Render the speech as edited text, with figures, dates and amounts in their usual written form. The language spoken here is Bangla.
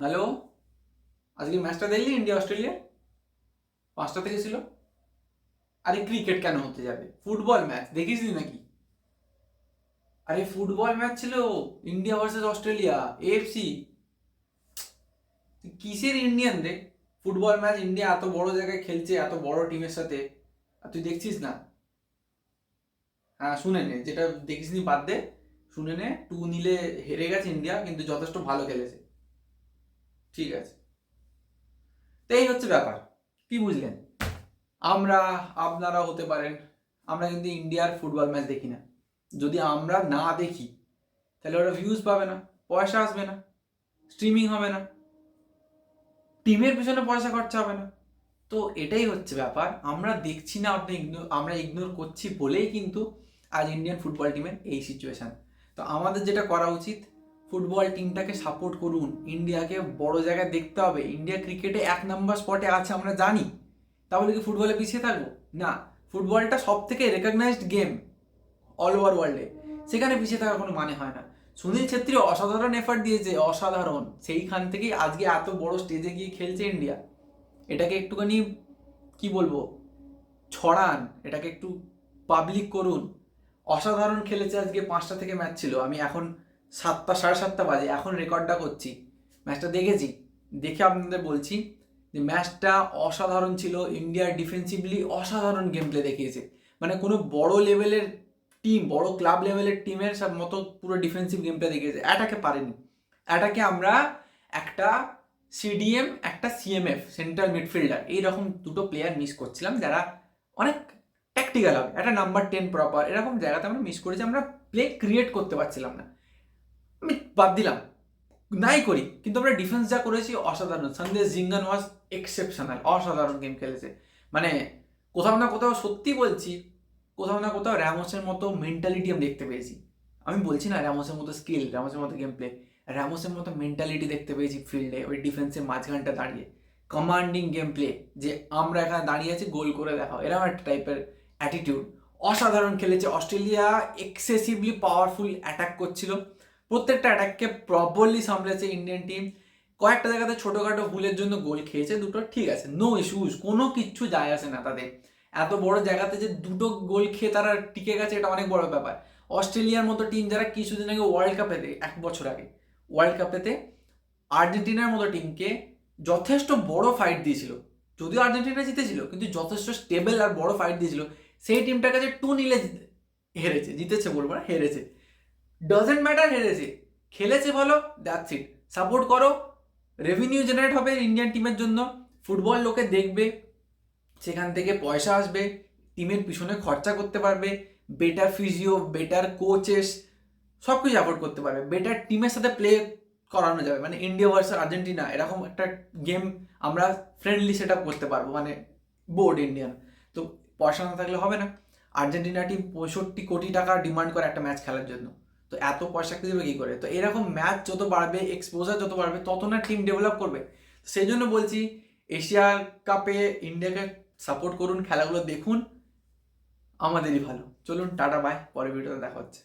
হ্যালো, আজকে ম্যাচটা দেখলি ইন্ডিয়া অস্ট্রেলিয়া? 5টা থেকে ছিল। আরে ক্রিকেট কেন হতে যাবে, ফুটবল ম্যাচ দেখিসনি নাকি? আরে ফুটবল ম্যাচ ছিল, ইন্ডিয়া ভার্সেস অস্ট্রেলিয়া, এএফসি। তুই কিসের ইন্ডিয়ান রে? ফুটবল ম্যাচ ইন্ডিয়া এত বড় জায়গায় খেলছে, এত বড় টিমের সাথে, আর তুই দেখছিস না? হ্যাঁ, শুনে নে, যেটা দেখিসনি বাদ দে। শুনে নে, 2-0 হেরে গেছে ইন্ডিয়া, কিন্তু যথেষ্ট ভালো খেলেছে। ঠিক আছে, তো এই হচ্ছে ব্যাপার। কি বুঝলেন? আমরা, আপনারা হতে পারেন, আমরা কিন্তু ইন্ডিয়ার ফুটবল ম্যাচ দেখি না। যদি আমরা না দেখি, তাহলে ওরা ভিউজ পাবে না, পয়সা আসবে না, স্ট্রিমিং হবে না, টিমের পিছনে পয়সা খরচা হবে না। তো এটাই হচ্ছে ব্যাপার, আমরা দেখছি না, আমরা ইগনোর করছি বলেই কিন্তু আজ ইন্ডিয়ান ফুটবল টিমের এই সিচুয়েশন। তো আমাদের যেটা করা উচিত, ফুটবল টিমটাকে সাপোর্ট করুন, ইন্ডিয়াকে বড় জায়গায় দেখতে হবে। ইন্ডিয়া ক্রিকেটে 1 নম্বর স্পটে আছে আমরা জানি, তাহলে কি ফুটবলে পিছিয়ে থাকবো? না, ফুটবলটা সব থেকে রেকগনাইজড গেম অল ওভার ওয়ার্ল্ডে, সেখানে পিছিয়ে থাকার কোনো মানে হয় না। সুনীল ছেত্রী অসাধারণ এফার্ট দিয়েছে, অসাধারণ। সেইখান থেকেই আজকে এত বড় স্টেজে গিয়ে খেলছে ইন্ডিয়া। এটাকে একটুখানি কি বলবো, ছড়ান, এটাকে একটু পাবলিক করুন। অসাধারণ খেলেছে আজকে। 5টা থেকে ম্যাচ ছিল, আমি এখন 7টা, সাড়ে 7টা বাজে এখন রেকর্ডটা করছি। ম্যাচটা দেখেছি, দেখে আপনাদের বলছি যে ম্যাচটা অসাধারণ ছিল। ইন্ডিয়ার ডিফেন্সিভলি অসাধারণ গেম প্লে দেখিয়েছে। মানে কোনো বড় লেভেলের টিম, বড় ক্লাব লেভেলের টিমের সব মতো পুরো ডিফেন্সিভ গেম প্লে দেখিয়েছে। অ্যাটাকে পারেনি। অ্যাটাকে আমরা একটা সিডিএম, একটা সিএমএফ, সেন্ট্রাল মিডফিল্ডার, এইরকম দুটো প্লেয়ার মিস করছিলাম, যারা অনেক ট্যাকটিক্যাল হবে। একটা নাম্বার 10 প্রপার, এরকম জায়গাতে আমরা মিস করেছি। আমরা প্লে ক্রিয়েট করতে পারছিলাম না। আমি বাদ দিলাম, নাই করি, কিন্তু আমরা ডিফেন্স যা করেছি অসাধারণ। সন্দেশ জিঙ্গান ওয়াজ এক্সেপশনাল, অসাধারণ গেম খেলেছে। মানে কোথাও না কোথাও, সত্যি বলছি, কোথাও না কোথাও র্যামোসের মতো মেন্টালিটি আমি দেখতে পেয়েছি। আমি বলছি না র্যামোসের মতো স্কিল, র্যামোসের মতো গেম প্লে, র্যামোসের মতো মেন্টালিটি দেখতে পেয়েছি ফিল্ডে, ওই ডিফেন্সের মাঝখানটা দাঁড়িয়ে কমান্ডিং গেম প্লে, যে আমরা এখানে দাঁড়িয়ে আছি, গোল করে দেখাও, এরকম একটা টাইপের অ্যাটিটিউড। অসাধারণ খেলেছে অস্ট্রেলিয়া। এক্সেসিভলি পাওয়ারফুল অ্যাটাক করছিল, প্রত্যেকটা অ্যাটাককে প্রপারলি সামলেছে ইন্ডিয়ান টিম। কয়েকটা জায়গাতে ছোটোখাটো ভুলের জন্য গোল খেয়েছে দুটো, ঠিক আছে, নো ইস্যুজ, কোনো কিচ্ছু যায় আসে না তাদের। এত বড় জায়গাতে যে দুটো গোল খেয়ে তারা টিকে গেছে, এটা অনেক বড় ব্যাপার। অস্ট্রেলিয়ার মতো টিম, যারা কিছুদিন আগে ওয়ার্ল্ড কাপেতে, 1 বছর আগে ওয়ার্ল্ড কাপেতে আর্জেন্টিনার মতো টিমকে যথেষ্ট বড় ফাইট দিয়েছিল, যদিও আর্জেন্টিনা জিতেছিল, কিন্তু যথেষ্ট স্টেবল আর বড় ফাইট দিয়েছিল। সেই টিমটাকে যে 2-0 হেরেছে, জিতেছে বলবো না, হেরেছে, ডাজেন্ট ম্যাটার, হেরেছে, খেলেছে ভালো, দ্যাটস ইট। সাপোর্ট করো, রেভিনিউ জেনারেট হবে ইন্ডিয়ান টিমের জন্য, ফুটবল লোকে দেখবে, সেখান থেকে পয়সা আসবে, টিমের পিছনে খরচা করতে পারবে, বেটার ফিজিও, বেটার কোচেস, সব কিছু অ্যাফোর্ড করতে পারবে, বেটার টিমের সাথে প্লে করানো যাবে। মানে ইন্ডিয়া ভার্সেস আর্জেন্টিনা এরকম একটা গেম আমরা ফ্রেন্ডলি সেট আপ করতে পারবো, মানে বোর্ড ইন্ডিয়ান। তো পয়সা না থাকলে হবে না। আর্জেন্টিনা টিম 65 কোটি টাকা ডিমান্ড করে একটা ম্যাচ খেলার জন্য। তো এত পয়সা দেবে কী করে? তো এরকম ম্যাচ যত বাড়বে, এক্সপোজার যত বাড়বে, তত না টিম ডেভেলপ করবে। সেই জন্য বলছি, এশিয়া কাপে ইন্ডিয়াকে সাপোর্ট করুন, খেলাগুলো দেখুন, আমাদেরই ভালো। চলুন, টাটা, বাই, পরের ভিডিওতে দেখা হচ্ছে।